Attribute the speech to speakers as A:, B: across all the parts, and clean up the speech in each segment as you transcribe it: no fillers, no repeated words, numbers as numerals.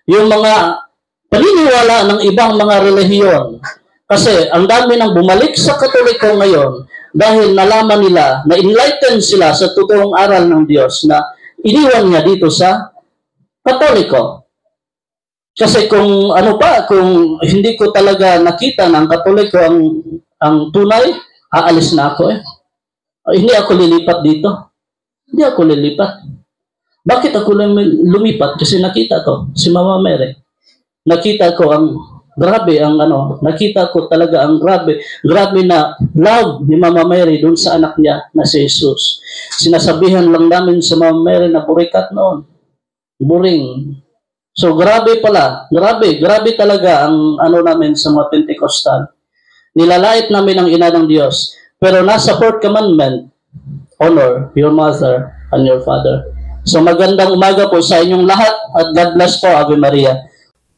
A: yung mga paniniwala ng ibang mga relihiyon. Kasi ang dami nang bumalik sa Katoliko ngayon dahil nalaman nila, na-enlighten sila sa totoong aral ng Diyos na iniwan niya dito sa Katoliko. Kasi kung ano pa, kung hindi ko talaga nakita ng Katoliko ang tunay, aalis na ako eh. Hindi ako lilipat dito. Hindi ako lilipat. Bakit ako lumipat? Kasi nakita ko si Mama Mary. Nakita ko ang grabe ang nakita ko talaga ang grabe na love ni Mama Mary doon sa anak niya na si Jesus. Sinasabihan lang namin sa Mama Mary na burikat noon. Boring. So grabe pala, grabe talaga ang namin sa mga Pentecostal. Nilalait namin ang ina ng Diyos. Pero nasa fourth commandment, honor your mother and your father. So magandang umaga po sa inyong lahat at God bless po, Ave Maria.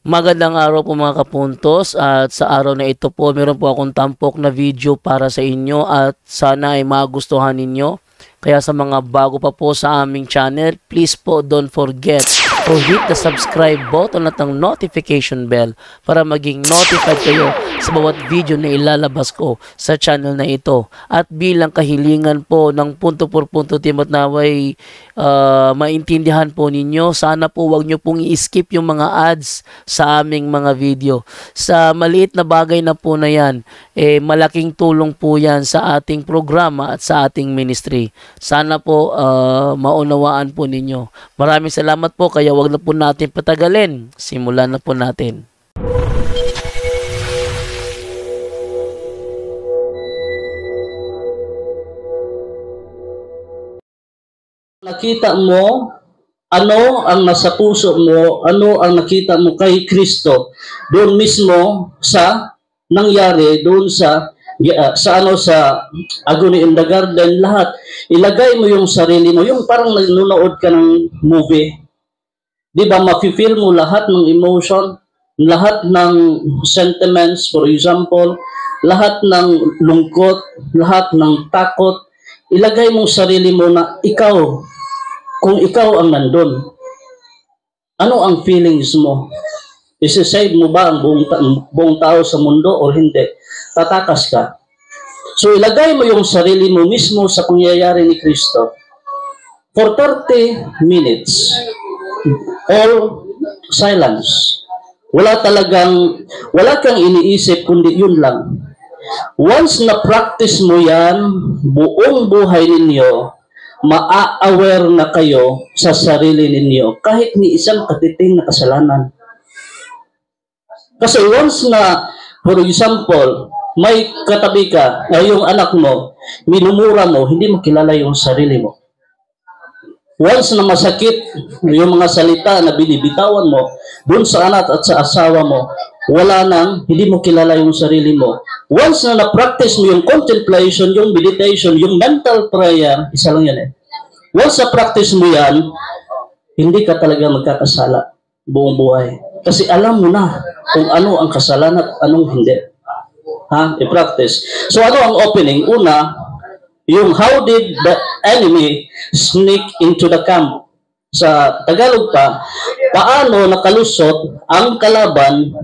B: Magandang araw po mga kapuntos, at sa araw na ito po meron po akong tampok na video para sa inyo at sana ay magustuhan ninyo. Kaya sa mga bago pa po sa aming channel, please po don't forget to hit the subscribe button at ang notification bell para maging notified kayo sa bawat video na ilalabas ko sa channel na ito. At bilang kahilingan po ng punto por punto team at naway maintindihan po ninyo, sana po wag nyo pong i-skip yung mga ads sa aming mga video. Sa maliit na bagay na po na yan, malaking tulong po yan sa ating programa at sa ating ministry. Sana po maunawaan po ninyo. Maraming salamat po, kaya wag na po natin patagalin. Simulan na po natin.
A: Nakita mo, ano ang nasa puso mo, ano ang nakita mo kay Kristo, doon mismo sa nangyari, doon sa Agony in the Garden, lahat. Ilagay mo yung sarili mo, yung parang nanonood ka ng movie. Di ba, mafe-feel mo lahat ng emotion, lahat ng sentiments, for example, lahat ng lungkot, lahat ng takot. Ilagay mo sarili mo na ikaw, kung ikaw ang nandun. Ano ang feelings mo? Isi-save mo ba ang buong tao sa mundo o hindi? Tatakas ka. So ilagay mo yung sarili mo mismo sa pangyayari ni Kristo. For 30 minutes, all silence. Wala kang iniisip kundi yun lang. Once na practice mo yan, buong buhay ninyo, maa-aware na kayo sa sarili ninyo kahit ni isang katiting na kasalanan. Kasi once na, for example, may katabi ka, yung anak mo, minumura mo, hindi mo kilala yung sarili mo. Once na masakit yung mga salita na binibitawan mo dun sa anak at sa asawa mo, wala nang, hindi mo kilala yung sarili mo. Once na na-practice mo yung contemplation, yung meditation, yung mental prayer, isa lang yan eh. Once na practice mo yan, hindi ka talaga magkakasala buong buhay. Kasi alam mo na kung ano ang kasalanan at anong hindi. I-practice. So ano ang opening? Una, yung how did the enemy sneak into the camp? Sa Tagalog pa, paano nakalusot ang kalaban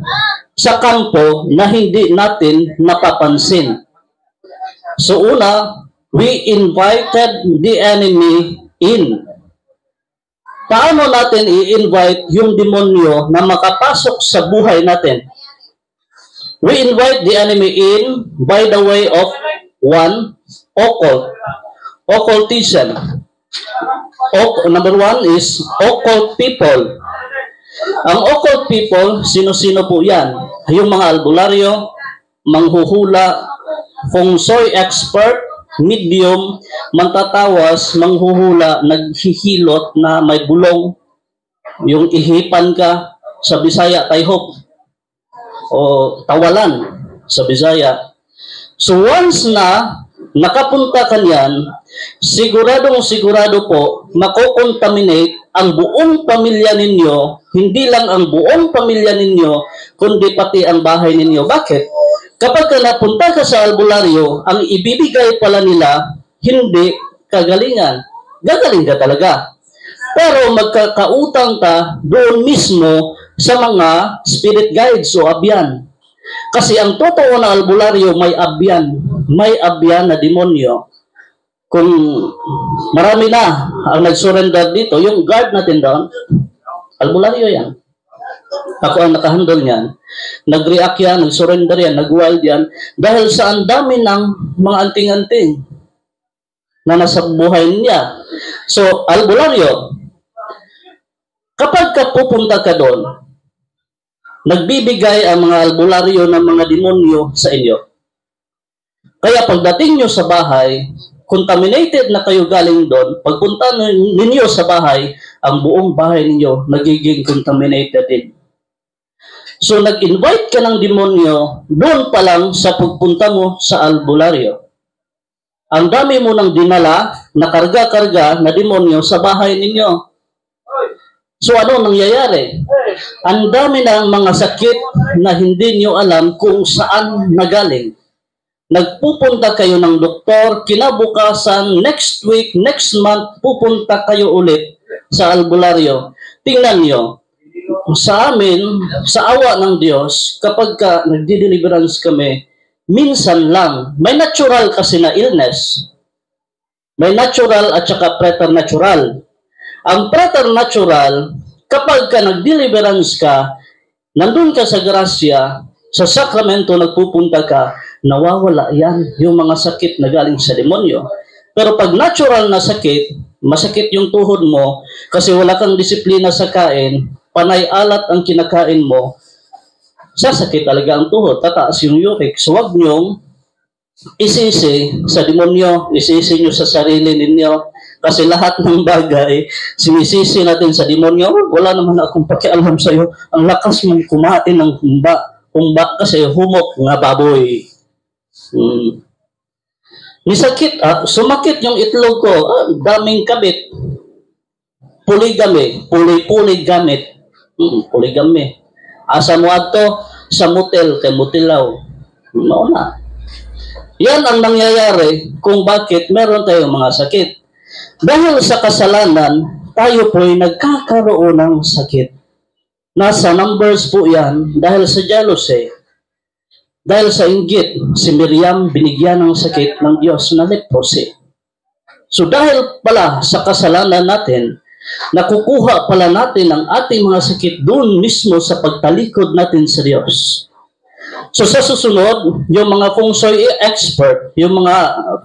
A: sa kampo na hindi natin napapansin? So una, we invited the enemy in. Paano natin i-invite yung demonyo na makapasok sa buhay natin? We invite the enemy in by the way of one, occultism. Number one is occult people. Ang occult people, sino-sino po yan? Yung mga albularyo, manghuhula, feng shui expert, medium, mantatawas, manghuhula, naghihilot na may bulong, yung ihipan ka, sa Bisaya, tayhop, o tawalan, sa Bisaya. So once na nakapunta ka niyan, sigurado po, makokontaminate ang buong pamilya ninyo, hindi lang ang buong pamilya ninyo, kundi pati ang bahay ninyo. Bakit? Kapag ka napunta ka sa albularyo, ang ibibigay pala nila, hindi kagalingan. Gagaling ka talaga. Pero magkakautang ka doon mismo sa mga spirit guides o abyan. Kasi ang totoo na albularyo may abyan. May abyan na demonyo. Kung marami na ang nag-surrender dito, yung guard natin doon, albularyo yan. Ako ang nakahandle niyan. Nag-react yan, nag-surrender yan, nag-wild yan. Dahil sa ang dami ng mga anting-anting na nasa buhay niya. So, albularyo, kapag ka pupunta ka doon, nagbibigay ang mga albularyo ng mga demonyo sa inyo. Kaya pagdating nyo sa bahay, contaminated na kayo galing doon, pagpunta ninyo sa bahay, ang buong bahay ninyo nagiging contaminated din. So, nag-invite ka ng demonyo doon pa lang sa pagpunta mo sa albularyo. Ang dami mo nang dinala na karga-karga na demonyo sa bahay ninyo. So, ano nangyayari? Ang dami na mga sakit na hindi nyo alam kung saan nagaling. Nagpupunta kayo ng doktor, kinabukasan, next week, next month, pupunta kayo ulit sa albularyo. Tingnan nyo, sa amin, sa awa ng Diyos, kapag nagdi-deliverance kami, minsan lang, may natural kasi na illness. May natural at saka preternatural. Ang preternatural, kapag nag-deliverance ka, nandun ka sa grasya, sa sakramento nagpupunta ka, nawawala yan, yung mga sakit na galing sa demonyo. Pero pag natural na sakit, masakit yung tuhod mo, kasi wala kang disiplina sa kain, panay alat ang kinakain mo, sasakit talaga ang tuhod, tataas yung uric. So huwag nyong isisi sa demonyo, isisi nyo sa sarili ninyo, kasi lahat ng bagay, sinisisi natin sa demonyo, wala naman akong pakialam sa'yo, ang lakas mong kumain ng humba kasi humok nga baboy. Nisakit, sumakit yung itlog ko, daming kabit, polygamy, pulig-gamit, polygamy. Asa mo ato sa motel, kay motilaw. Mauna. Yan ang nangyayari kung bakit meron tayong mga sakit. Dahil sa kasalanan, tayo po'y nagkakaroon ng sakit. Nasa numbers po yan dahil sa jealousy. Dahil sa inggit, si Miriam binigyan ng sakit ng Diyos na leprosy. So dahil pala sa kasalanan natin, nakukuha pala natin ang ating mga sakit doon mismo sa pagtalikod natin sa Diyos. So sa susunod, yung mga feng shui expert, yung mga,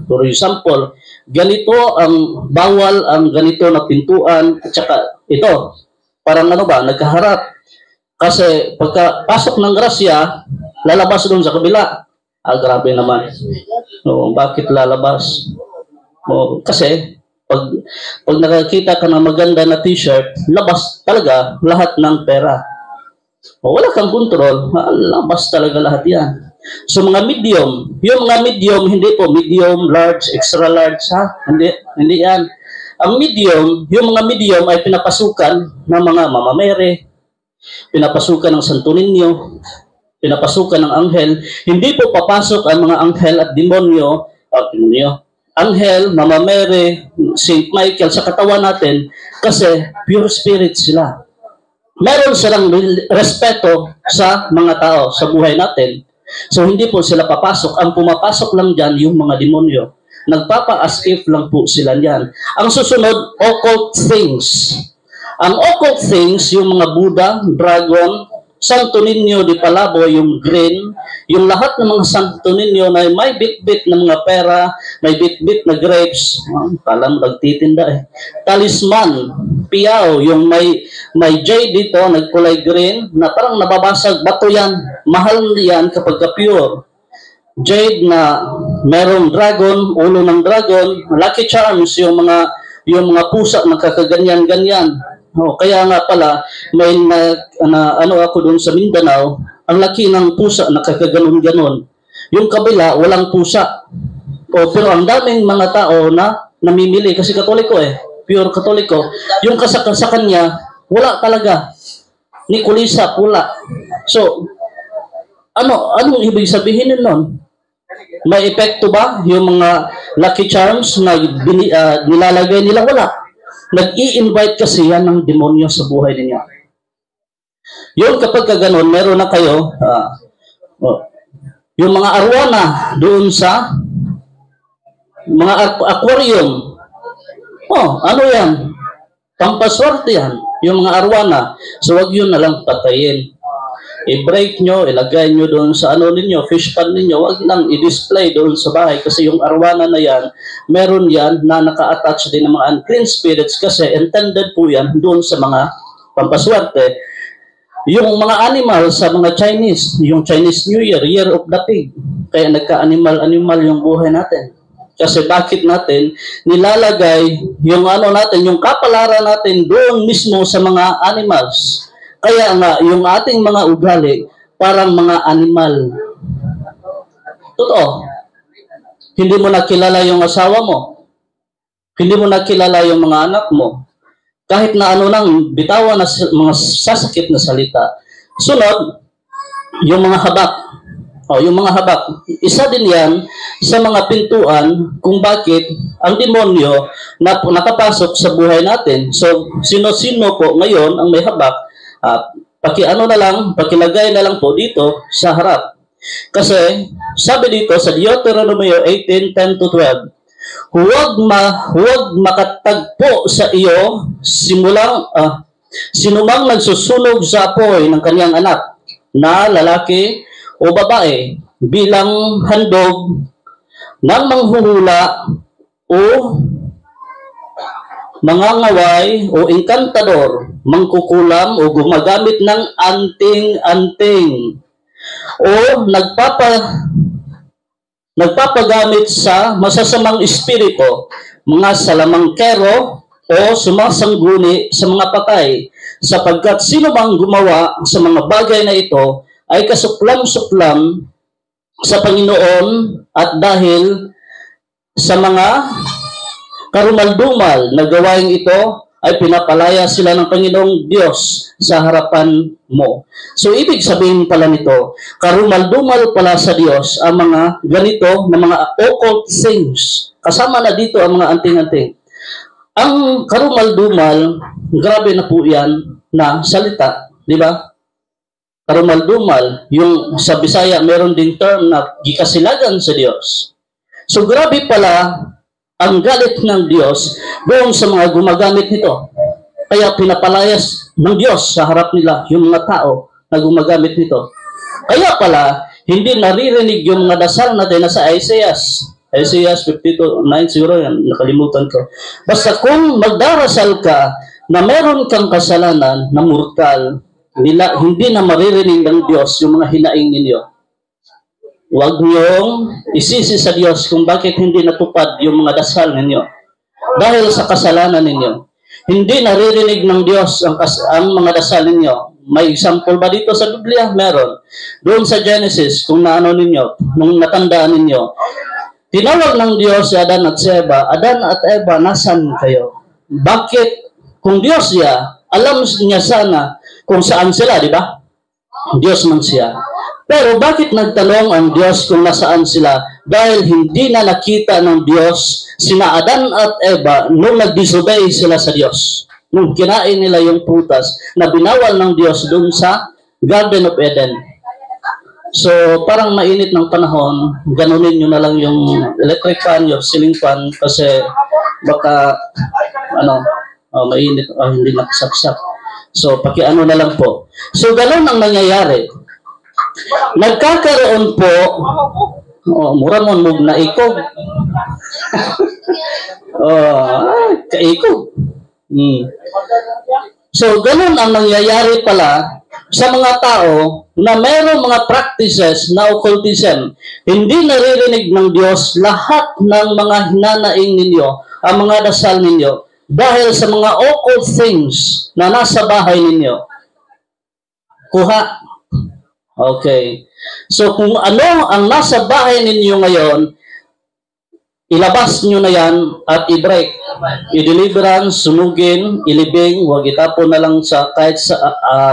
A: for example, ganito ang bawal ang ganito na pintuan, at saka ito, parang ano ba, nagkaharap. Kasi pagkapasok ng grasya, lalabas doon sa kabila. Grabe naman. No, bakit lalabas? No, kasi, pag nakakita ka ng maganda na t-shirt, labas talaga lahat ng pera. Wala kang kontrol, labas talaga lahat yan. So mga medium, yung mga medium, hindi po medium, large, extra large, ha? Hindi yan. Ang medium, yung mga medium ay pinapasukan ng mga mamamere, pinapasukan ng Santo Niño, pinapasukan ng anghel. Hindi po papasok ang mga anghel at demonyo, anghel, mamamere, Saint Michael sa katawan natin kasi pure spirit sila. Meron silang respeto sa mga tao, sa buhay natin. So hindi po sila papasok. Ang pumapasok lang dyan yung mga demonyo. Nagpapa-escape lang po sila dyan. Ang susunod, occult things. Ang occult things, yung mga Buddha, dragon, Santo Niño de Palabo, yung green, yung lahat ng mga Santo Niño na may bit-bit na mga pera, may bit-bit na grapes, palang nagtitinda eh. Talisman, piyaw, yung may jade dito, nagkulay green, na parang nababasag, bato yan, mahal yan kapag pure. Jade na merong dragon, ulo ng dragon, lucky charms, yung mga pusa na kakaganyan-ganyan. Kaya nga pala, may ano ako doon sa Mindanao, ang laki ng pusa na kakaganon-ganon. Yung kabila, walang pusa. Pero ang daming mga tao na namimili, kasi katoliko eh, pure katoliko. Yung sa kanya, wala talaga. Ni kulisa, pula. So, anong ibig sabihin nun? May epekto ba yung mga lucky charms na nilalagay nila? Wala. Nag-i-invite kasi yan ng demonyo sa buhay ninyo. Yun, kapag ka ganun, meron na kayo, yung mga arwana doon sa mga aquarium. Ano yan? Pampaswerte yan. Yung mga arwana. So, wag yun na lang patayin. I-break nyo, ilagay nyo doon sa ano ninyo, fish pan ninyo, wag lang i-display doon sa bahay kasi yung arwana na yan, meron yan na naka-attach din ng mga unclean spirits kasi intended po yan doon sa mga pampaswerte. Yung mga animal sa mga Chinese, yung Chinese New Year, Year of the Pig, kaya nagka-animal yung buhay natin. Kasi bakit natin nilalagay yung ano natin, yung kapalaran natin doon mismo sa mga animals. Kaya nga, yung ating mga ugali, parang mga animal. Totoo. Hindi mo nakilala yung asawa mo. Hindi mo nakilala yung mga anak mo. Kahit na ano lang, bitawan na mga sasakit na salita. Sunod, yung mga habak. Yung mga habak. Isa din yan sa mga pintuan kung bakit ang demonyo na nakapasok sa buhay natin. So, sino-sino po ngayon ang may habak, pakilagay na lang po dito sa harap. Kasi, sabi dito sa Deuteronomy 18:10-12, huwag makatagpo sa iyo sinumang nagsusunog sa apoy ng kanyang anak na lalaki o babae bilang handog ng manghuhula o mangangaway o engkantador, mangkukulam o gumagamit ng anting-anting o nagpapagamit sa masasamang espiritu, mga salamangkero o sumasangguni sa mga patay, sapagkat sino mang gumawa sa mga bagay na ito ay kasuklam-suklam sa Panginoon at dahil sa mga karumaldumal na gawain ito ay pinapalaya sila ng Panginoong Diyos sa harapan mo. So, ibig sabihin pala nito, karumaldumal pala sa Diyos ang mga ganito na mga occult things. Kasama na dito ang mga anting-anting. Ang karumaldumal, grabe na po yan na salita, di ba? Karumaldumal, yung sa Bisaya, meron ding term na gikasilagan sa Diyos. So, grabe pala ang galit ng Diyos doon sa mga gumagamit nito. Kaya pinapalayas ng Diyos sa harap nila yung mga tao na gumagamit nito. Kaya pala, hindi naririnig yung mga dasal natin na sa Isaiah 52:9, yan, nakalimutan ko. Basta kung magdarasal ka na meron kang kasalanan na mortal, hindi na maririnig ng Diyos yung mga hinaing ninyo. Huwag niyong isisi sa Diyos kung bakit hindi natupad yung mga dasal ninyo. Dahil sa kasalanan ninyo. Hindi naririnig ng Diyos ang mga dasal ninyo. May example ba dito sa Biblia? Meron. Doon sa Genesis, kung naano ninyo, nung natandaan ninyo, tinawag ng Diyos si Adan at si Eva, Adan at Eva, nasan kayo? Bakit? Kung Diyos siya, alam niya sana kung saan sila, di ba? Diyos man siya. Pero bakit nagtanong ang Diyos kung nasaan sila? Dahil hindi na nakita ng Diyos sina Adan at Eva nung nag-disobey sila sa Diyos. Nung kinain nila yung prutas na binawal ng Diyos dun sa Garden of Eden. So, parang mainit ng panahon, ganunin nyo na lang yung electric fan, yung ceiling fan, kasi baka, mainit, hindi nakasaksak. So, pakiano na lang po. So, ganun ang nangyayari. Nagkakaroon po, mura mo mong naikog. Kaikog. So, ganun ang nangyayari pala sa mga tao na mayroong mga practices na occultism. Hindi naririnig ng Diyos lahat ng mga hinanaing ninyo, ang mga dasal ninyo, dahil sa mga occult things na nasa bahay ninyo. Kuha. Okay. So, kung ano ang nasa bahay ninyo ngayon, ilabas nyo na yan at i-break. I-deliverance, sunugin, ilibing, huwag itapon na lang sa kahit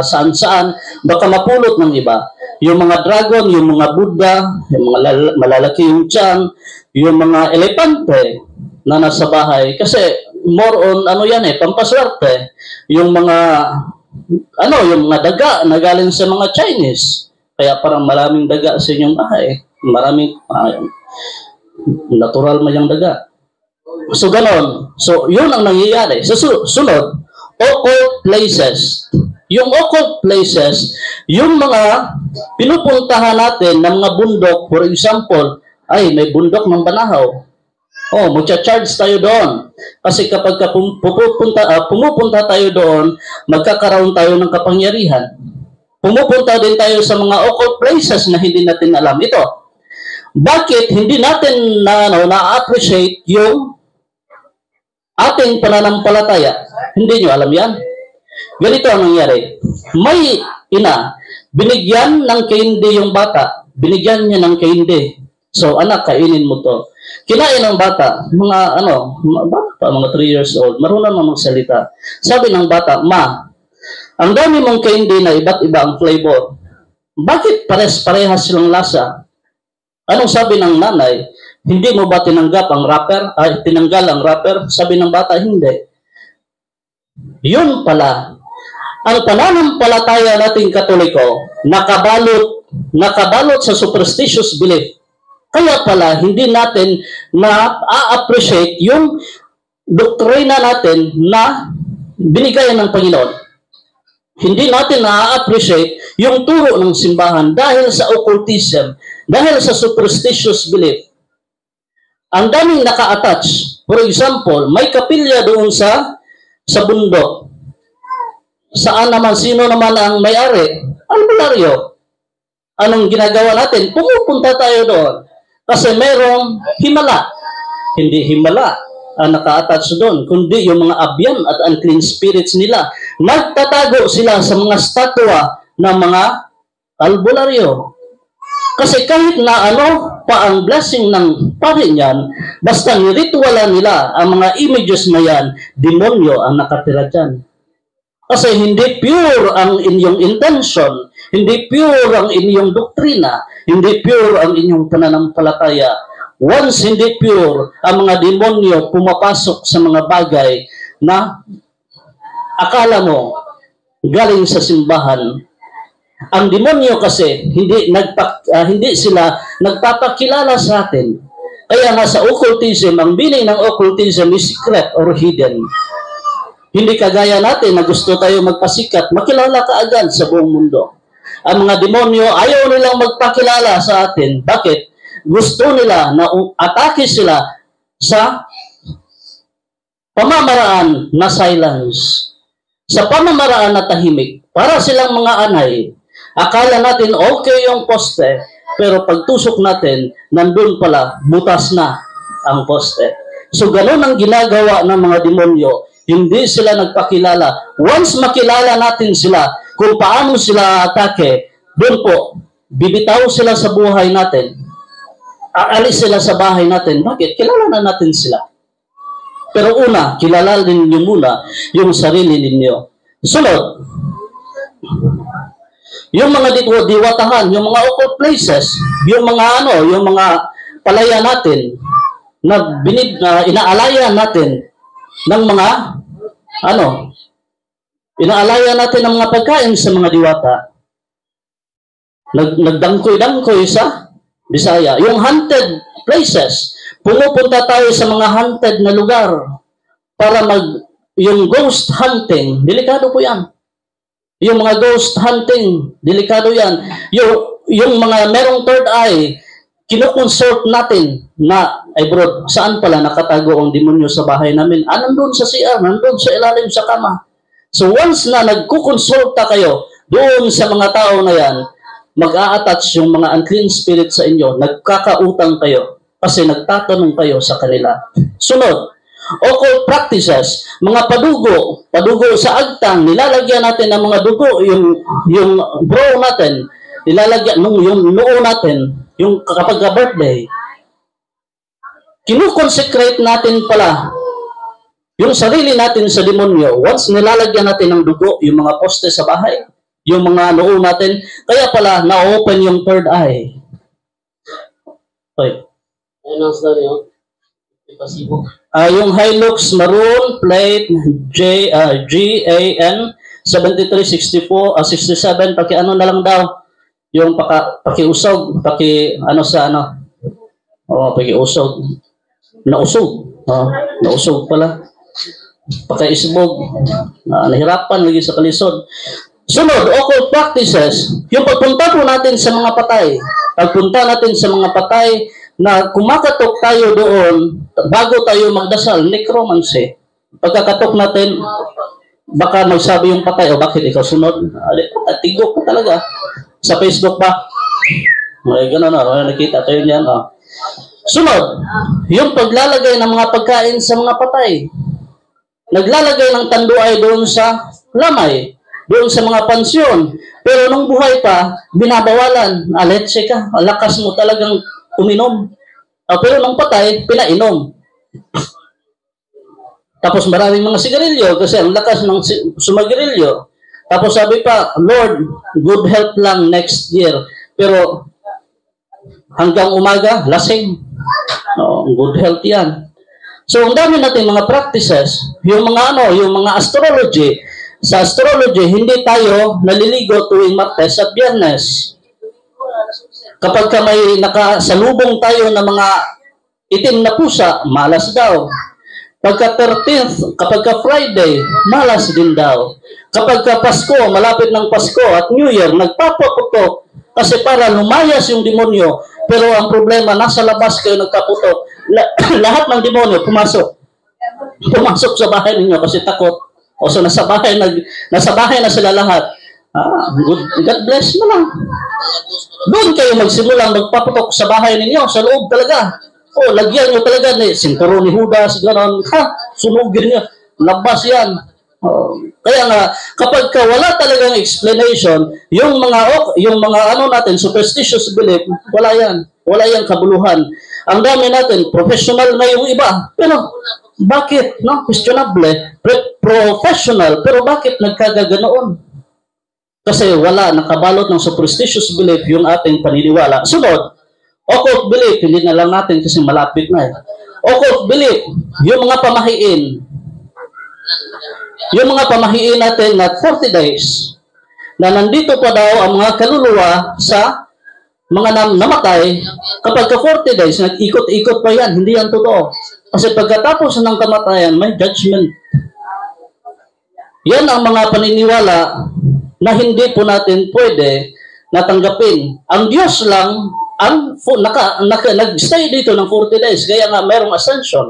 A: saan-saan, baka mapulot ng iba. Yung mga dragon, yung mga Buddha, yung mga malalaki yung tiyan, yung mga elepante na nasa bahay. Kasi more on, pampaswerte. Yung mga ano, yung mga daga na galing sa mga Chinese. Kaya parang maraming daga sa inyong bahay. Maraming natural mayang daga. So, ganon. So, yun ang nangyayari. Sa sunod, occult places. Yung occult places, yung mga pinupuntahan natin ng mga bundok, for example, ay, may bundok ng Banahaw. Oh, magcha-charge tayo doon. Kasi kapag pumupunta tayo doon, magkakaroon tayo ng kapangyarihan. Pumupunta din tayo sa mga occult places na hindi natin alam. Ito, bakit hindi natin na-appreciate yung ating pananampalataya? Hindi nyo alam yan. Ganito ang nangyari. May ina, binigyan ng kaindi yung bata. Binigyan niya ng kaindi. So, anak, kainin mo to. Kinain ng bata, mga bata pa, mga 3 years old, marunong na magsalita. Sabi ng bata, Ma, ang dami mong candy na iba't iba ang flavor. Bakit pares-parehas silang lasa? Anong sabi ng nanay? Hindi mo ba tinanggap ang wrapper? Tinanggal ang wrapper? Sabi ng bata, hindi. Yun pala. Ang pananampalataya nating Katoliko, nakabalot sa superstitious belief. Kaya pala, hindi natin na-appreciate yung doktrina natin na binigay ng Panginoon. Hindi natin na-appreciate yung turo ng simbahan dahil sa occultism, dahil sa superstitious belief. Ang daming naka-attach. For example, may kapilya doon sa bundok. Saan naman, sino naman ang may-ari? Albularyo. Anong ginagawa natin? Pumupunta tayo doon. Kasi mayroong himala. Hindi himala ang naka-attach doon, kundi yung mga abyan at unclean spirits nila. Nagtatago sila sa mga statwa ng mga albularyo. Kasi kahit na pa ang blessing ng pari niyan, basta niritualan nila ang mga images na yan, demonyo ang nakatira dyan. Kasi hindi pure ang inyong intention, hindi pure ang inyong doktrina, hindi pure ang inyong pananampalataya. Once hindi pure, ang mga demonyo pumapasok sa mga bagay na akala mo galing sa simbahan. Ang demonyo kasi hindi sila nagpapakilala sa atin. Kaya nga sa occultism, ang meaning ng occultism is secret or hidden. Hindi kagaya natin na gusto tayo magpasikat, makilala ka agad sa buong mundo. Ang mga demonyo, ayaw nilang magpakilala sa atin. Bakit? Gusto nila na atake sila sa pamamaraan na silence. Sa pamamaraan na tahimik. Para silang mga anay. Akala natin okay yung poste, pero pagtusok natin, nandun pala, butas na ang poste. So ganun ang ginagawa ng mga demonyo. Hindi sila nagpakilala. Once makilala natin sila, kung paano sila atake, doon po, bibitaw sila sa buhay natin. Aalis sila sa bahay natin. Bakit? Kilala na natin sila. Pero una, kilala ninyo muna yung sarili ninyo. Sunod, yung mga diwatahan, yung mga occult places, yung mga palaya natin, na inaalaya natin ng mga inaalaya natin ng mga pagkain sa mga diwata. Nagdangkoy-dangkoy sa Bisaya. Yung haunted places, pumupunta tayo sa mga haunted na lugar para yung ghost hunting, delikado po yan. Yung mga ghost hunting, delikado yan. Yung mga merong third eye, kinukonsult natin na, ay bro, saan pala nakatago ang demonyo sa bahay namin? Nandun sa CR, nandun sa ilalim sa kama. So once na nagkukonsulta kayo doon sa mga tao na yan, mag-a-attach yung mga unclean spirit sa inyo, nagkakautang kayo kasi nagtatanong kayo sa kanila. Sunod, occult practices, mga padugo sa agtang, nilalagyan natin ng mga dugo, yung bro natin, nilalagyan, yung noo natin, yung kapag birthday, kinukonsecrate natin pala yung sarili natin sa demonyo. Once nilalagyan natin ng dugo, yung mga poste sa bahay, yung mga noo natin, kaya pala na-open yung third eye. Okay. Ano ang story yun? Yung Hilux Maroon plate GAN 73, 64, 67, ano na lang daw, yung pakiusog, pakiusog, nausog pala, pakiisbog, nahirapan lagi sa kalisod. Sunod, occult practices, yung pagpunta po natin sa mga patay, na kumakatok tayo doon, bago tayo magdasal, necromancy. Pagkakatok natin, baka magsabi yung patay, o bakit ikaw sunod? Tigo ko talaga. Sa Facebook ba? May gano'n, nakita tayo niyan. Sunod, yung paglalagay ng mga pagkain sa mga patay. Naglalagay ng tanduay doon sa lamay, doon sa mga pansyon. Pero nung buhay pa, binabawalan. Aletse ka, lakas mo talagang uminom. Pero nung patay, pinainom. Tapos maraming mga sigarilyo kasi ang lakas ng sumagirilyo. Tapos sabi pa, Lord, good health lang next year. Pero hanggang umaga, lasing. Good health yan. So, ang dami natin mga practices, yung mga astrology. Sa astrology, hindi tayo naliligo tuwing Martes at Biyernes. Kapag may nakasalubong tayo ng mga itim na pusa, malas daw. Pagka 13th, kapag Friday, malas din daw. Kapag Pasko, malapit ng Pasko at New Year, nagpapaputok kasi para lumayas yung demonyo. Pero ang problema, nasa labas kayo nagkaputok. Lahat ng demonyo pumasok. Pumasok sa bahay ninyo kasi takot. O so nasa bahay na sila lahat. God bless mo lang. Doon kayo magsimulang magpaputok sa bahay ninyo, sa loob talaga. Lagyan nyo talaga ni sinturo ni Judas, gano'n. Sunugin nyo. Labas yan. Kaya nga, kapag wala talagang explanation, yung mga superstitious belief, wala yan. Wala yan kabuluhan. Ang dami natin, professional na yung iba. Pero, bakit? Questionable. Professional. Pero bakit nagkaganoon? Kasi wala, nakabalot ng superstitious belief yung ating paniniwala. Sunod, occult belief, hindi na lang natin kasi malapit na. Occult belief, yung mga pamahiin. Yung mga pamahiin natin na 40 days, na nandito pa daw ang mga kaluluwa sa mga namatay, kapag 40 days, nag-ikot-ikot pa yan, hindi yan totoo. Kasi pagkatapos ng kamatayan, may judgment. Yan ang mga paniniwala na hindi po natin pwede natanggapin. Ang Diyos lang ang nag-stay dito ng 40 days, kaya nga mayroong ascension.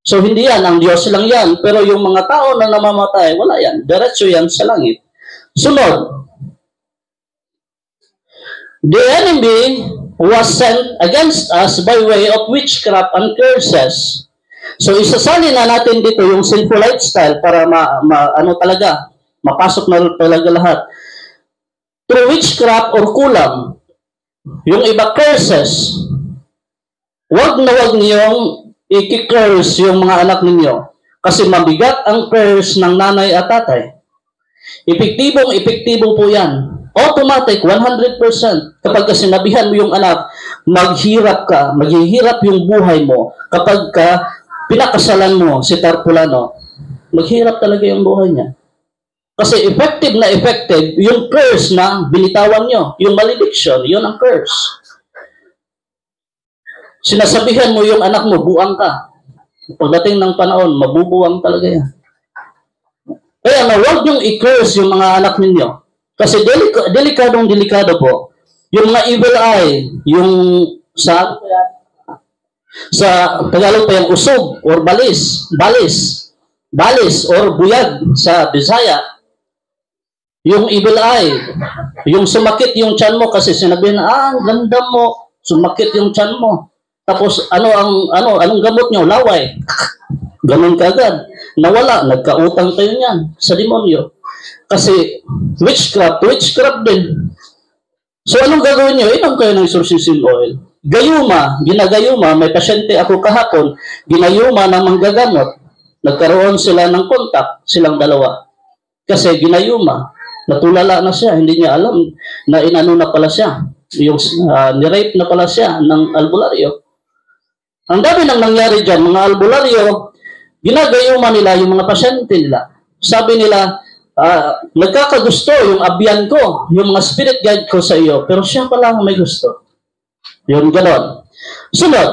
A: So hindi yan, ang Diyos lang yan. Pero yung mga tao na namamatay, wala yan. Diretso yan sa langit. Sunod, the enemy was sent against us by way of witchcraft and curses. So isasali na natin dito yung sinful lifestyle para mapasok na talaga lahat. Through witchcraft or kulam, yung iba curses, wag niyong i-curse yung mga anak ninyo kasi mabigat ang curse ng nanay at tatay. Epektibo po yan. Automatic, 100%. Kapag sinabihan mo yung anak, maghihirap yung buhay mo. Kapag pinakasalan mo si Tarpulano, maghirap talaga yung buhay niya. Kasi effective yung curse na binitawan nyo. Yung malediction, yun ang curse. Sinasabihan mo yung anak mo, buang ka. Pagdating ng panahon, mabubuang talaga yan. Kaya huwag yung i-curse yung mga anak ninyo. Kasi delikado po. Yung mga evil eye, yung sa Tagalog pa yung usog or balis or buyag sa Bisaya. Yung evil eye, yung sumakit yung tiyan mo kasi sinabi na, ang ganda mo, sumakit yung tiyan mo. Tapos anong gamot nyo? Laway. Ganun kagad. Nawala, nagkautang tayo niyan sa demonyo. Kasi witchcraft din. So anong gagawin nyo? Inom kayo ng exorcism oil. Ginagayuma, may pasyente ako kahapon, ginayuma ng manggagamot. Nagkaroon sila ng contact, silang dalawa. Kasi ginayuma, natulala na siya, hindi niya alam na inano na pala siya. Yung nirape na pala siya ng albularyo. Ang dami nang nangyari dyan, mga albularyo, ginagayuma nila yung mga pasyente nila. Sabi nila, nagkakagusto yung abyan ko, yung mga spirit guide ko sa iyo, pero siya pala ang may gusto. Yun, ganon. Sunod,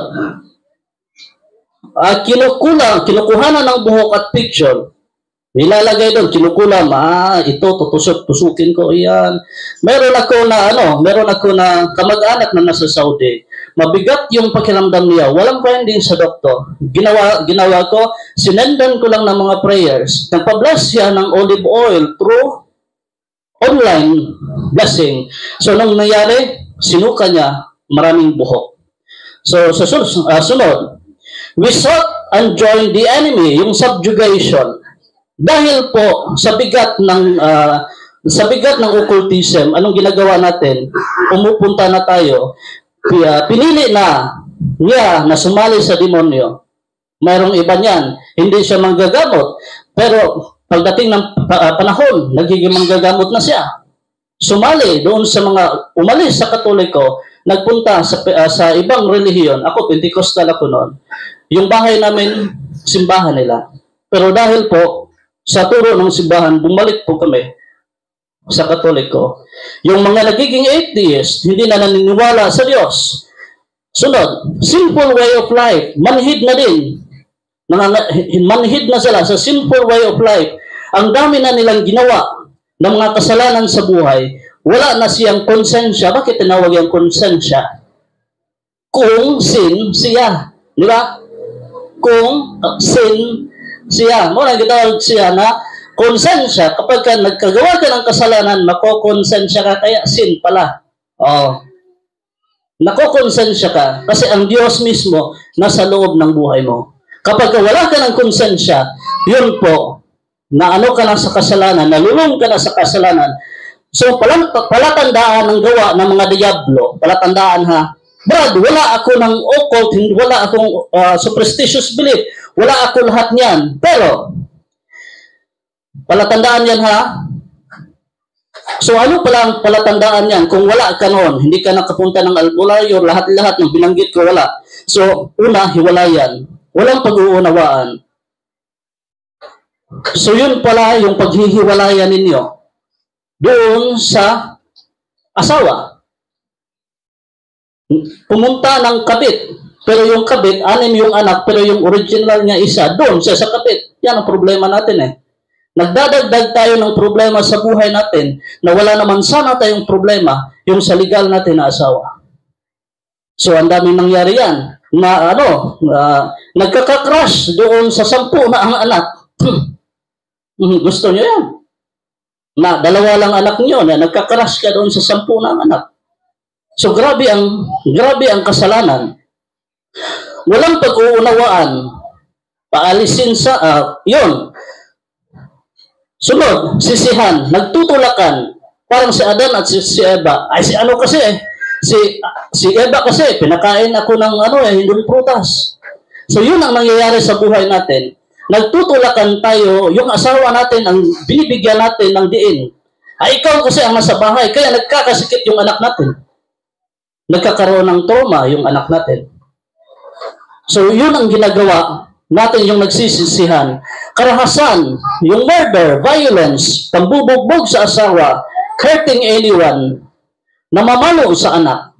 A: kinukuhanan ng buhok at picture. Nilalagay doon, kinukulam, ito, tusukin ko, yan. Meron ako na kamag-anak na nasa Saudi. Mabigat yung pakiramdam niya. Walang finding sa doktor. Ginawa ko, sinendan ko lang ng mga prayers. Nagpa-bless siya ng olive oil through online blessing. So, nung nangyari, sinuka niya, maraming buhok. So, sa sunod, we sought and joined the enemy, yung subjugation. Dahil po sa bigat ng occultism, anong ginagawa natin? Pumupunta na tayo. Pinili na niya na sumali sa demonyo. Mayroong iba niyan, hindi siya manggagamot. Pero pagdating ng panahon, nagiging manggagamot na siya. Sumali doon sa mga umalis sa Katoliko, nagpunta sa ibang relihiyon. Ako, Pentecostal ako noon. Yung bahay namin, simbahan nila. Pero dahil po, sa turo ng simbahan, bumalik po kami sa Katoliko. Yung mga nagiging atheist, hindi na naniniwala sa Diyos. Sunod, simple way of life. Manhid na din. Manhid na sila sa simple way of life. Ang dami na nilang ginawa ng mga kasalanan sa buhay. Wala na siyang konsensya. Bakit tinawag yung konsensya? Kung sin siya. Di ba? Kung sin siya. Muna gitawag siya na konsensya. Kapag nagkagawa ka ng kasalanan, makokonsensya ka, kaya sin pala. Nakokonsensya ka kasi ang Diyos mismo nasa loob ng buhay mo. Kapag wala ka ng konsensya, yun po, na ano ka na sa kasalanan, nalulong ka na sa kasalanan. So, palatandaan ng gawa ng mga diablo, palatandaan ha, Brad, wala ako ng occult, wala akong superstitious belief, wala ako lahat niyan. Pero, palatandaan yan ha. So ano pala ang palatandaan yan? Kung wala ka noon, hindi ka nakapunta ng albularyo, lahat-lahat ng binanggit ko wala. So, una, hiwalayan. Walang pag-uunawaan. So yun pala yung paghihiwalayan ninyo doon sa asawa. Pumunta ng kabit, pero yung kabit, 6 yung anak, pero yung original niya isa, doon siya sa kabit. Yan ang problema natin eh. Nagdadagdag tayo ng problema sa buhay natin na wala naman sana tayong problema yung sa legal natin na asawa. So, ang daming nangyari yan na nagkaka-crush doon sa 10 na ang anak. Gusto niyo yan? Na 2 lang anak niyo na nagkaka-crush ka doon sa 10 na ang anak. So, grabe ang kasalanan. Walang pag-uunawaan. Paalisin sa, yun. Sunod, sisihan, nagtutulakan. Parang si Adan at si Eva. Ay, si ano kasi si Eva kasi, pinakain ako ng hindong prutas. So, yun ang nangyayari sa buhay natin. Nagtutulakan tayo, yung asawa natin, ang binibigyan natin ng diin. Ay, ikaw kasi ang nasa bahay, kaya nagkakasikit yung anak natin. Nagkakaroon ng trauma yung anak natin. So, yun ang ginagawa natin, yung nagsisisihan. Karahasan, yung murder, violence, pambubugbog sa asawa, hurting anyone, namamalo sa anak.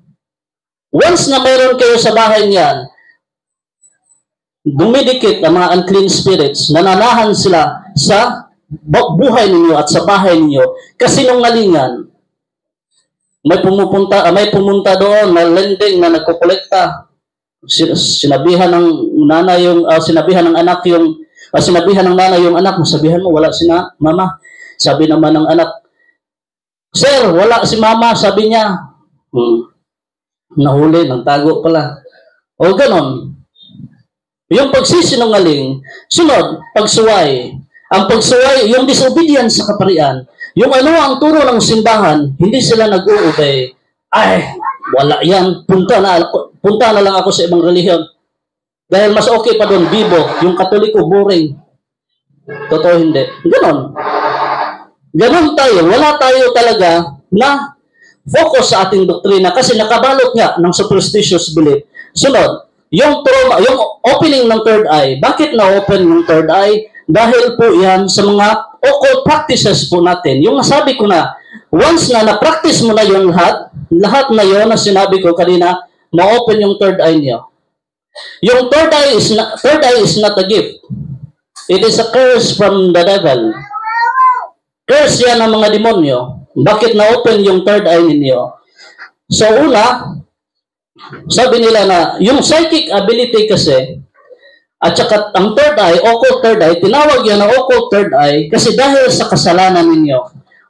A: Once na mayroon kayo sa bahay niyan, dumidikit ang mga unclean spirits, nananahan sila sa buhay ninyo at sa bahay ninyo, kasinungalingan. May pumunta doon na lending na nagkukolekta. Sinabihan ng nanay sinabihan ng anak sinabihan ng nanay yung anak, sabihan mo wala si mama. Sabi naman ng anak, "Sir, wala si mama," sabi niya. Nahuli, nagtago pala. O ganon. Yung pagsisinungaling, sunod, pagsuway. Ang pagsuway, yung disobedience sa kaparian. Yung ang turo ng simbahan, hindi sila nag-uubay. Ay, wala yan. Punta na lang ako sa ibang relihiyon. Dahil mas okay pa doon, bibo. Yung Katoliko, boring. Totoo hindi. Ganon. Ganon tayo. Wala tayo talaga na focus sa ating doktrina kasi nakabalot nga ng superstitious belief. Sunod, yung trauma, yung opening ng third eye. Bakit na-open yung third eye? Dahil po yan sa mga occult practices po natin. Yung nasabi ko na, once na na-practice mo na yung lahat na yon na sinabi ko kanina, ma-open yung third eye niyo. Yung third eye is not a gift. It is a curse from the devil. Curse yan ng mga demonyo. Bakit na-open yung third eye ninyo? So una, sabi nila na yung psychic ability kasi, at saka ang third eye, occult third eye, tinawag yan na occult third eye kasi dahil sa kasalanan ninyo.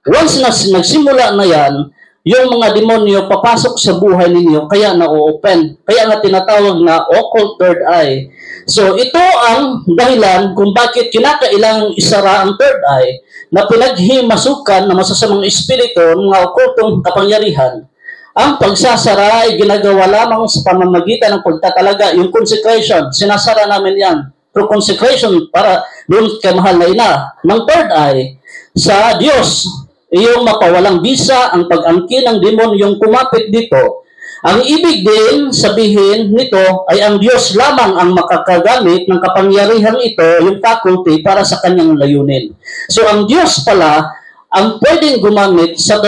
A: Once na nagsimula na yan, yung mga demonyo papasok sa buhay ninyo, kaya na-open. Kaya nga tinatawag na occult third eye. So ito ang dahilan kung bakit kinakailangang isara ang third eye na pinaghimasukan ng masasamang espiritu ng mga okultong kapangyarihan. Ang pagsasara ay ginagawa lamang sa pamamagitan ng pagtatalaga, yung consecration. Sinasara namin yan through consecration para doon kay mahal na ina ng third eye sa Diyos. Yung mapawalang bisa, ang pag-angkin ng demon, yung kumapit dito. Ang ibig din sabihin nito ay ang Diyos lamang ang makakagamit ng kapangyarihan ito, yung faculty, para sa kanyang layunin. So ang Diyos pala ang pwedeng gumamit sa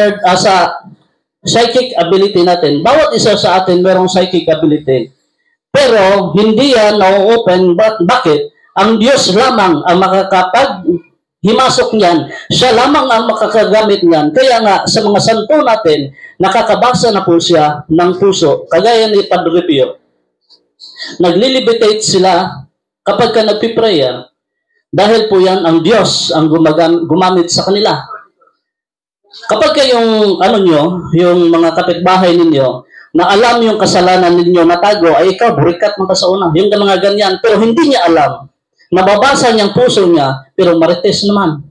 A: psychic ability natin. Bawat isa sa atin mayroong psychic ability. Pero hindi yan na-open. Bakit? Ang Diyos lamang ang makakapag-himasok niyan. Siya lamang ang makakagamit niyan. Kaya nga sa mga santo natin, nakakabasa na po siya ng puso. Kagaya ni Padre Pio. Naglilibitate sila kapag ka nagpiprayer. Dahil po yan ang Diyos ang gumamit sa kanila. Kapag yung yung mga kapitbahay ninyo, na alam yung kasalanan ninyo natago, ay ikaw, burikat mo ka sa una. Yung mga ganyan, pero hindi niya alam. Nababasa niyang puso niya, pero marites naman.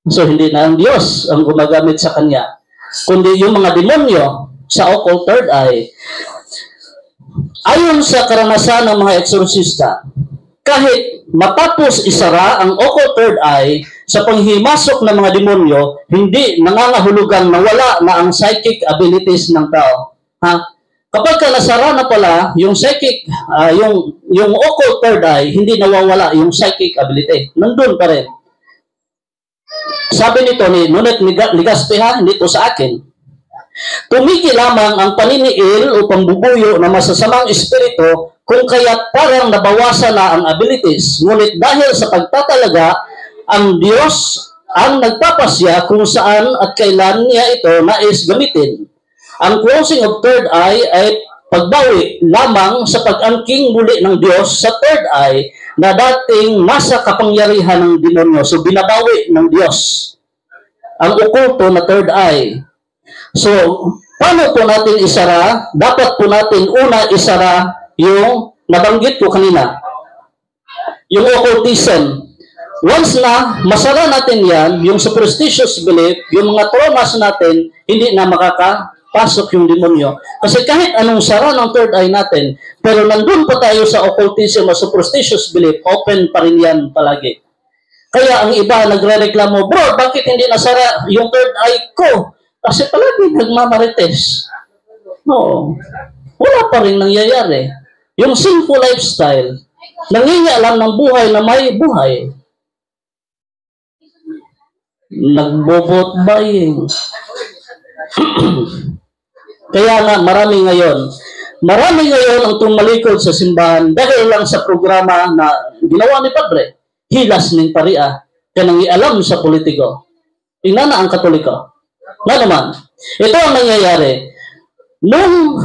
A: So, hindi na ang Diyos ang gumagamit sa kanya. Kundi yung mga demonyo sa occult third eye. Ayon sa karanasan ng mga eksorsista, kahit matapos isara ang occult third eye sa panghimasok ng mga demonyo, hindi nangangahulugang nawala na ang psychic abilities ng tao. Kapag ka nasara na pala yung psychic, yung occult third eye, hindi nawawala yung psychic ability. Nandun pa rin. Sabi nito ni Nunet Ligaspe, hindi to sa akin. Tumigil lamang ang paniniil o pambubuyo ng masasamang espiritu kung kaya't parang nabawasan na ang abilities. Ngunit dahil sa pagtatalaga, ang Diyos ang nagpapasya kung saan at kailan niya ito nais gamitin. Ang closing of third eye ay pagbawi lamang sa pag-angking muli ng Diyos sa third eye na dating nasa kapangyarihan ng demonyo. So, binabawi ng Diyos ang okulto na third eye. So, paano po natin isara? Dapat po natin una isara yung nabanggit ko kanina. Yung occultism. Once na masara natin yan, yung superstitious belief, yung mga traumas natin, hindi na makakapasok yung demonyo. Kasi kahit anong sara ng third eye natin, pero nandun pa tayo sa occultism o superstitious belief, open pa rin yan palagi. Kaya ang iba nagre-reklamo, bro, bakit hindi nasara yung third eye ko? Kasi palagi nagmamarites. No, wala pa rin nangyayari. Yung sinful lifestyle, nangingialam ng buhay na may buhay. Nagbobot buying. Kaya nga, marami ngayon ang tumalikod sa simbahan dahil lang sa programa na ginawa ni Padre, hilas ng paria, kanang ialam sa politiko. Tingnan na ang Katoliko. Na naman, ito ang nangyayari. Nung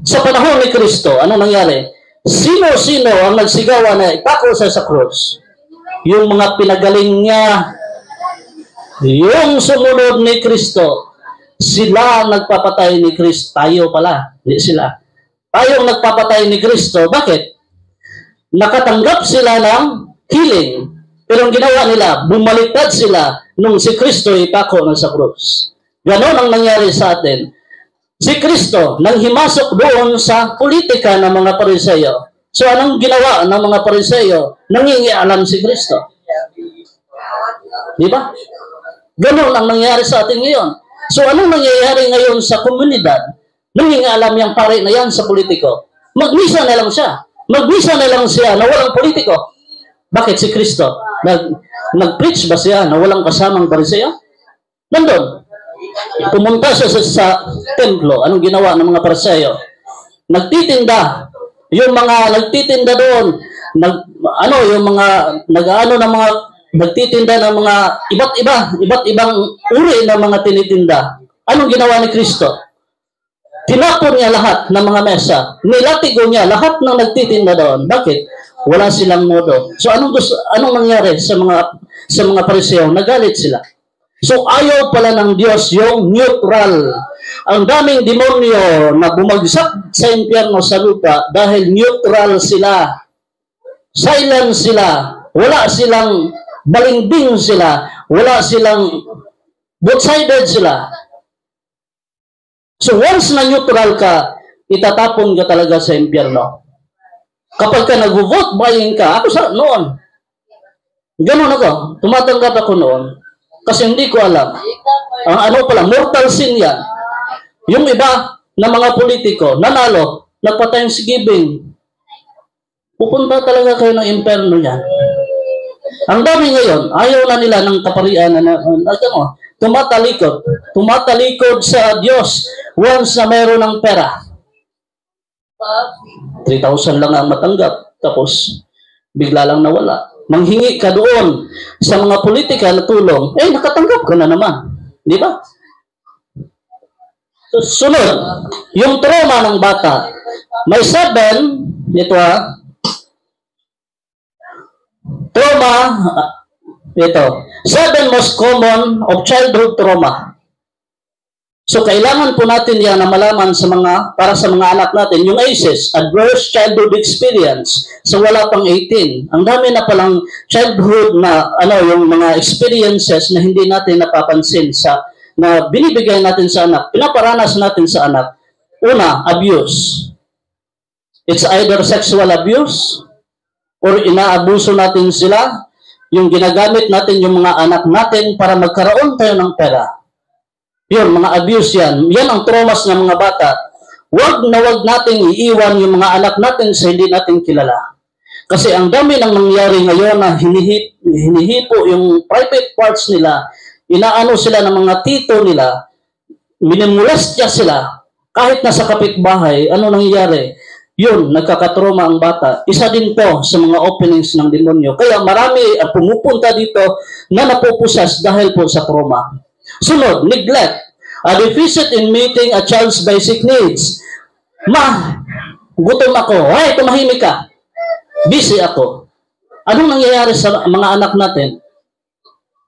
A: sa panahon ni Kristo, ano nangyari? Sino-sino ang nagsigawa na ipako sa krus? Yung mga pinagaling niya, yung sumunod ni Kristo, sila ang nagpapatay ni Kristo. Tayo pala, hindi sila. Tayo ang nagpapatay ni Kristo. Bakit? Nakatanggap sila ng healing. Pero ang ginawa nila, bumaliktad sila nung si Kristo ipako na sa krus. Ganon ang nangyari sa atin. Si Kristo nang himasok doon sa politika ng mga Pariseyo. So anong ginawa ng mga Pariseyo? Nangingialam si Kristo. Di ba? Ganon ang nangyari sa atin ngayon. So anong nangyayari ngayon sa komunidad? Nangingialam yung pare na yan sa politiko. Magmisa na lang siya. Magmisa na lang siya na walang politiko. Bakit si Kristo? Nag-preach ba siya na walang kasamang Pariseo? Nandun. Pumunta siya sa templo. Anong ginawa ng mga Pariseo? Nagtitinda. Yung mga nagtitinda doon, yung mga nagtitinda ng mga iba't ibang uri ng mga tinitinda. Anong ginawa ni Kristo? Tinapon niya lahat ng mga mesa. Nilatigo niya lahat ng nagtitinda doon. Bakit? Wala silang modo. So anong nangyari sa mga Pariseo? Nagalit sila. So ayaw pala ng Diyos yung neutral. Ang daming demonyo na bumagsak sa impyerno sa lupa dahil neutral sila. Silent sila. Wala silang balingbing sila. Wala silang both-sided sila. So once na neutral ka, itatapon ka talaga sa impyerno. Kapag ka nag-vote buying ka, ako noon. Ganun ako. Tumatanggap ako noon. Kasi hindi ko alam. Ang mortal sin yan. Yung iba na mga politiko, nanalo, nagpa-thanksgiving. Pupunta talaga kayo ng impyerno yan. Ang dami ngayon, ayaw na nila ng kaparian tumatalikod sa Diyos once na mayroon ng pera. 3,000 lang ang matanggap, tapos bigla lang nawala. Manghingi ka doon sa mga politika na tulong, nakatanggap ka na naman. Di ba? Sunod, yung trauma ng bata. May 7, trauma, 7 most common of childhood trauma. So, kailangan po natin yan na malaman para sa mga anak natin, yung ACEs, Adverse Childhood Experience, so wala pang 18. Ang dami na palang childhood na, yung mga experiences na hindi natin napapansin na binibigay natin sa anak, pinaparanas natin sa anak. Una, abuse. It's either sexual abuse, or inaabuso natin sila, yung ginagamit natin yung mga anak natin para magkaroon tayo ng pera. Yun, mga abuse yan. Yan ang traumas ng mga bata. Huwag nating iiwan yung mga anak natin sa hindi natin kilala. Kasi ang dami nang nangyari ngayon na hinihipo yung private parts nila, inaano sila ng mga tito nila, minimulestya sila, kahit nasa kapitbahay, ano nangyayari? Yun, nagkakatroma ang bata. Isa din to sa mga openings ng demonyo. Kaya marami ang pumupunta dito na napupusas dahil po sa trauma. Sunod, neglect. A deficit in meeting a child's basic needs. Gutom ako. Ay, tumahimik ka. Busy ako. Anong nangyayari sa mga anak natin?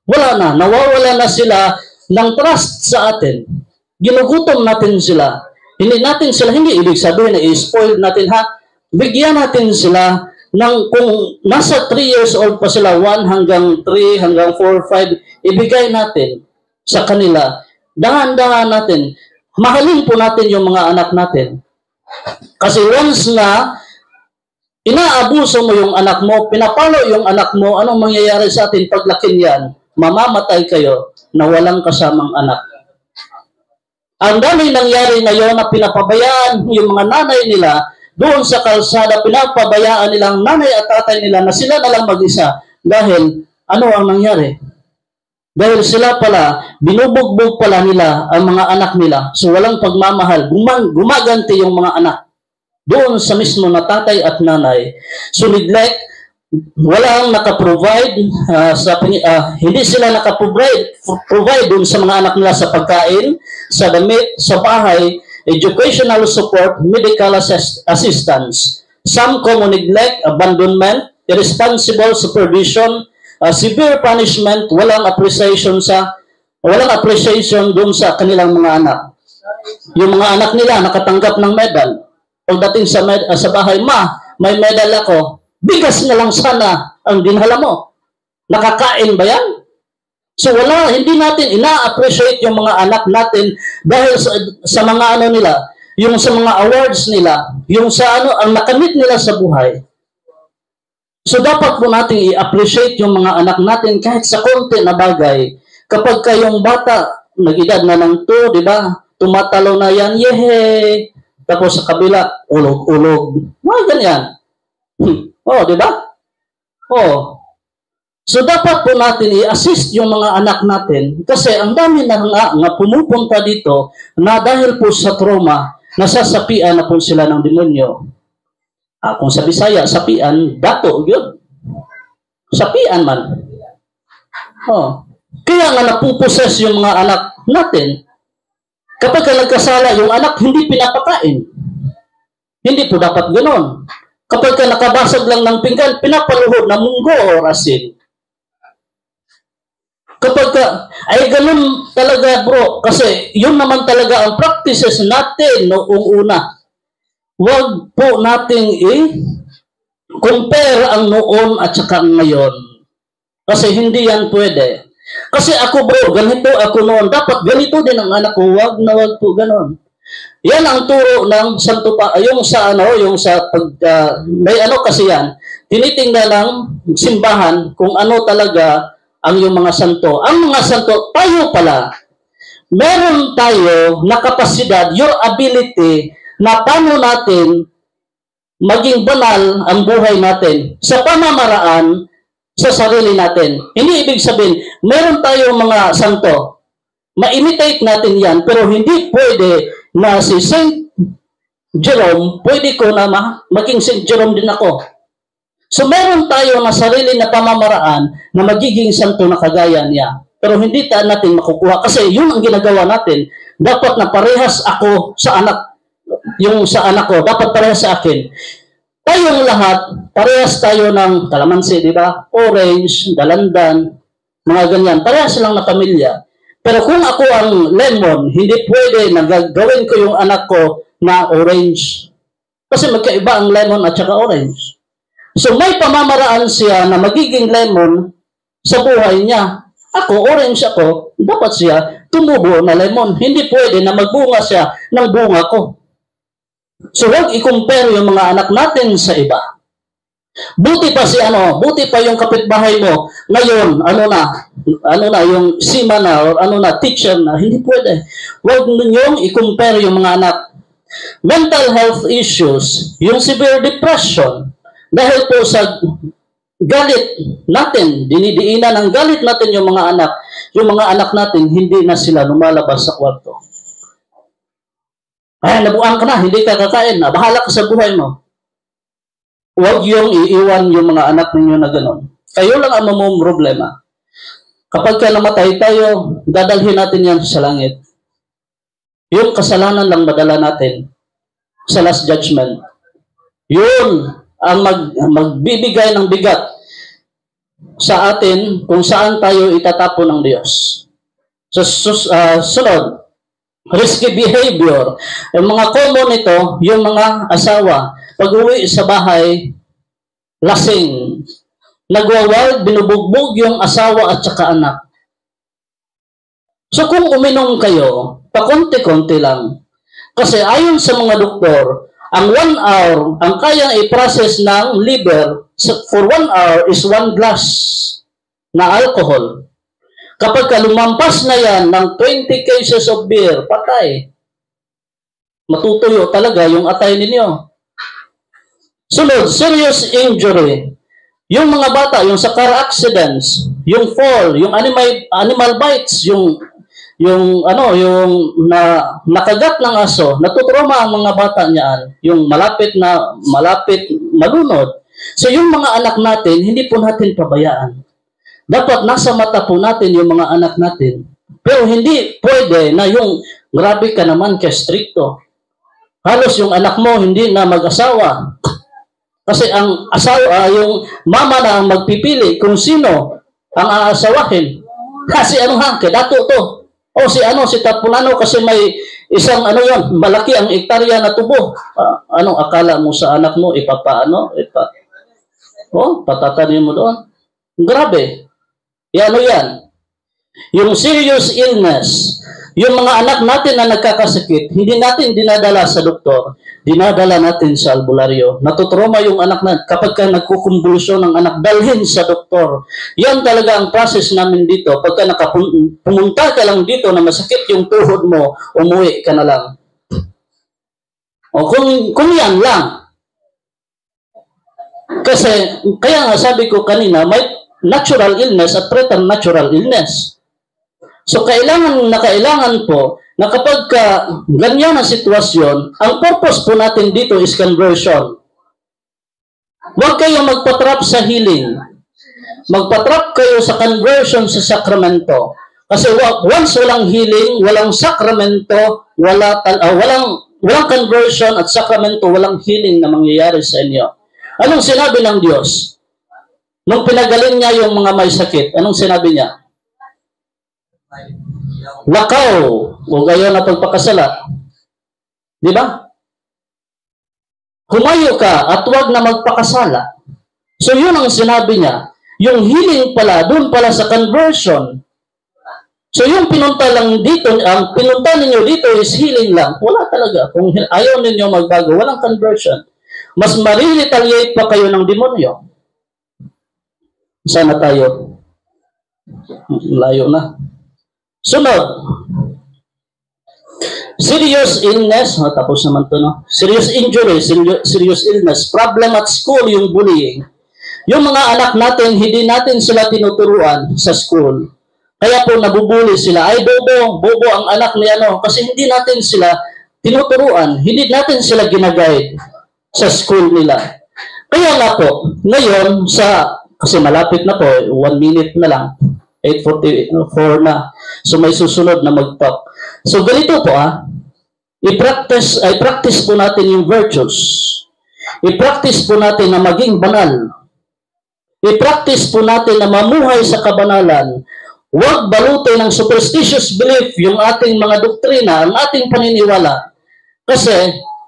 A: Wala na. Nawawala na sila ng trust sa atin. Ginugutom natin sila. Hindi ibig sabihin na i-spoil natin, bigyan natin sila kung nasa 3 years old pa sila, 1 hanggang 3, hanggang 4, 5, ibigay natin sa kanila. Dahan-dahan natin. Mahalin po natin yung mga anak natin. Kasi once na inaabuso mo yung anak mo, pinapalo yung anak mo, anong mangyayari sa atin paglaki niyan? Mamamatay kayo na walang kasamang anak. Ang dami nangyari ngayon na pinapabayaan yung mga nanay nila doon sa kalsada, pinapabayaan nilang nanay at tatay nila na sila na lang mag-isa. Dahil, ano ang nangyari? Dahil sila pala, binubugbog pala nila ang mga anak nila. So walang pagmamahal. Gumaganti yung mga anak doon sa mismo na tatay at nanay. So neglect, walang nakaprovide, hindi sila nakaprovide doon sa mga anak nila sa pagkain, sa damit, sa bahay, educational support, medical assistance. Some common neglect, abandonment, irresponsible supervision, severe punishment, walang appreciation doon sa kanilang mga anak. Yung mga anak nila nakatanggap ng medal. Pagdating sa bahay, may medal ako. Bigas na lang sana ang dinhala mo. Nakakain ba yan? So hindi natin ina-appreciate yung mga anak natin dahil sa mga nila, yung sa mga awards nila, yung sa ang nakamit nila sa buhay. So dapat po natin i-appreciate yung mga anak natin kahit sa konti na bagay. Kapag kayong bata, nag-edad na ng 2, di ba? Tumatalo na yan, yehey! Tapos sa kabila, ulog-ulog. Mga ganyan. Oh, di ba? Oh. So dapat po natin i-assist yung mga anak natin kasi ang dami na nga pumupunta dito na dahil po sa trauma, nasasapian na po sila ng demonyo. Kung sa Bisaya, sapian, dato, yun. Sapian man. Kaya nga napuposes yung mga anak natin. Kapag nagkasala yung anak, hindi pinapakain. Hindi po dapat ganoon. Kapag nakabasag lang ng pinggan, pinapaluhod na munggo o asin. Kapag ay ganun talaga bro, kasi yun naman talaga ang practices natin noong una. Huwag po nating i-compare ang noon at saka ngayon. Kasi hindi yan pwede. Kasi ako bro, ganito ako noon. Dapat ganito din ang anak ko. Huwag na huwag po ganon. Yan ang turo ng Santo Pa, yung sa may kasi yan, tinitingnan ng simbahan kung ano talaga ang yung mga santo. Ang mga santo, tayo pala, meron tayo na kapasidad, your ability, na paano natin maging banal ang buhay natin sa pamamaraan sa sarili natin. Hindi ibig sabihin, meron tayong mga santo, ma-imitate natin yan, pero hindi pwede na si Saint Jerome, pwede ko na maging Saint Jerome din ako. So meron tayo na sarili na pamamaraan na magiging santo na kagaya niya. Pero hindi natin makukuha kasi yun ang ginagawa natin. Dapat na parehas ako sa anak, yung sa anak ko, dapat parehas sa akin. Tayong lahat, parehas tayo ng kalamansi, di ba? Orange, dalandan, mga ganyan. Parehas lang na pamilya. Pero kung ako ang lemon, hindi pwede na gagawin ko yung anak ko na orange. Kasi magkaiba ang lemon at saka orange. So may pamamaraan siya na magiging lemon sa buhay niya. Ako, orange ako, dapat siya tumubo na lemon. Hindi pwede na magbunga siya ng bunga ko. So huwag i-compare yung mga anak natin sa iba. Buti pa yung kapitbahay mo. Ngayon, yung sima na, or teacher na, hindi pwede. Huwag ninyong i-compare yung mga anak. Mental health issues, yung severe depression, dahil po sa galit natin, dinidiinan ng galit natin yung mga anak natin, hindi na sila lumalabas sa kwarto. Ay, nabuang ka na, hindi ka kakain na, bahala ka sa buhay mo. Huwag yung iiwan yung mga anak ninyo na gano'n. Kayo lang ang mamong problema. Kapag ka namatay tayo, dadalhin natin yan sa langit. Yung kasalanan lang madala natin sa last judgment. Yun ang magbibigay ng bigat sa atin kung saan tayo itatapon ng Diyos. So, sunod, risky behavior. Yung mga common nito, yung mga asawa, pag-uwi sa bahay, lasing. Nagwawild, binubugbog yung asawa at saka anak. So kung uminom kayo, pakonti-konti lang. Kasi ayon sa mga doktor, ang 1 hour, ang kayang i-process ng liver for 1 hour is 1 glass na alcohol. Kapag lumampas na yan ng 20 cases of beer, patay. Matutuyo talaga yung atay ninyo. Sunod, serious injury. Yung mga bata, yung sa car accidents, yung fall, yung animal bites, yung nakagat ng aso, natutroma ang mga bata niyan, yung malapit malunod. So yung mga anak natin, hindi po natin pabayaan. Dapat nasa mata po natin yung mga anak natin. Pero hindi pwede na yung grabe ka naman kay stricto. Halos yung anak mo hindi na mag-asawa. Kasi ang asawa, yung mama na ang magpipili kung sino ang aasawahin. Kasi dato to. O si Tapulano kasi may isang malaki ang ektarya na tubo. Akala mo sa anak mo, patatanin mo doon. Grabe. Yan. Yung serious illness, yung mga anak natin na nagkakasakit, hindi natin dinadala sa doktor, dinadala natin sa albularyo. Natutroma yung anak natin. Kapag ka nagkukumbulsyon ng anak, dalhin sa doktor. Yan talaga ang process namin dito. Pagka pumunta ka lang dito na masakit yung tuhod mo, umuwi ka na lang. O kung yan lang. Kasi, kaya nga sabi ko kanina, natural illness at preternatural illness. So kailangan po na kapag ganyan ang sitwasyon, ang purpose po natin dito is conversion. Huwag kayong magpatrap sa healing. Magpatrap kayo sa conversion sa sakramento. Kasi once walang healing, walang sakramento, walang conversion at sakramento, walang healing na mangyayari sa inyo. Anong sinabi ng Diyos? Nung pinagaling niya yung mga may sakit, anong sinabi niya? Lakaw o gayon na pagpakasala. Di ba? Humayo ka at huwag na magpakasala. So yun ang sinabi niya. Yung healing pala, doon pala sa conversion. So yung pinunta lang dito, ang pinunta ninyo dito is healing lang. Wala talaga. Kung ayaw ninyo magbago, walang conversion. Mas marirretaliate pa kayo ng demonyo. Sana tayo. Layo na. Sunod. Serious illness. Tapos naman to, no? Serious injury, serious illness. Problem at school, yung bullying. Yung mga anak natin, hindi natin sila tinuturuan sa school. Kaya po nabubuli sila. Ay, bobo ang anak ni ano. Kasi hindi natin sila tinuturuan. Hindi natin sila ginaguide sa school nila. Kaya nga po, ngayon, kasi malapit na po, 1 minute na lang. 8:44 na. So may susunod na mag-talk. So ganito po i-practice po natin yung virtues. I-practice po natin na maging banal. I-practice po natin na mamuhay sa kabanalan. Huwag balutin ng superstitious belief yung ating mga doktrina, ang ating paniniwala. Kasi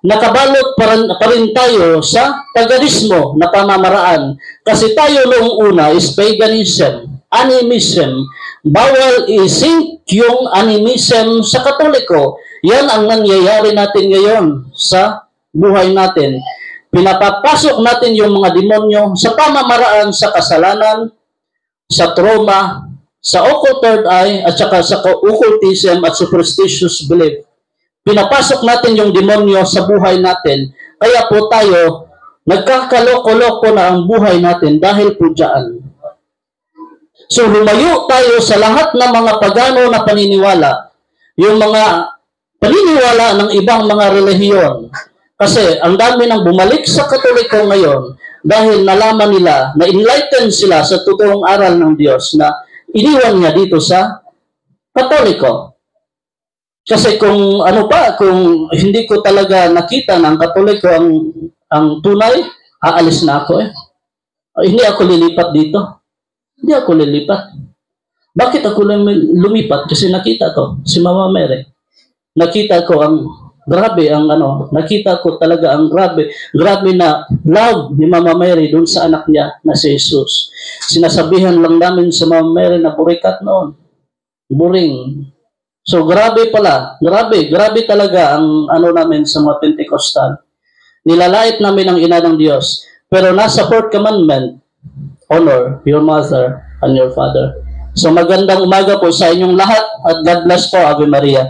A: nakabalot pa rin tayo sa paganismo na pamamaraan. Kasi tayo noong una is paganism. Animism. Bawal i-sink yung animism sa Katoliko. Yan ang nangyayari natin ngayon sa buhay natin. Pinapapasok natin yung mga demonyo sa pamamaraan sa kasalanan, sa trauma, sa occult third eye, at saka sa occultism at superstitious belief. Pinapasok natin yung demonyo sa buhay natin. Kaya po tayo, nagkakaloko-loko na ang buhay natin dahil po dyan. So, lumayo tayo sa lahat ng mga pagano na paniniwala. Yung mga paniniwala ng ibang mga relihiyon. Kasi ang dami nang bumalik sa Katoliko ngayon dahil nalaman nila, na enlighten sila sa totoong aral ng Diyos na iniwan niya dito sa Katoliko. Kasi kung kung hindi ko talaga nakita ng Katoliko ang tunay, aalis na ako hindi ako lilipat dito. Hindi ako lilipat. Bakit ako lumipat? Kasi nakita ko si Mama Mary. Nakita ko nakita ko talaga ang grabe na love ni Mama Mary doon sa anak niya na si Jesus. Sinasabihan lang namin sa Mama Mary na burikat noon. Boring. So grabe pala. Grabe talaga ang namin sa mga Pentecostal. Nilalait namin ang ina ng Diyos. Pero nasa 4th commandment, honor your mother and your father. So magandang umaga po sa inyong lahat at God bless po, Ave Maria.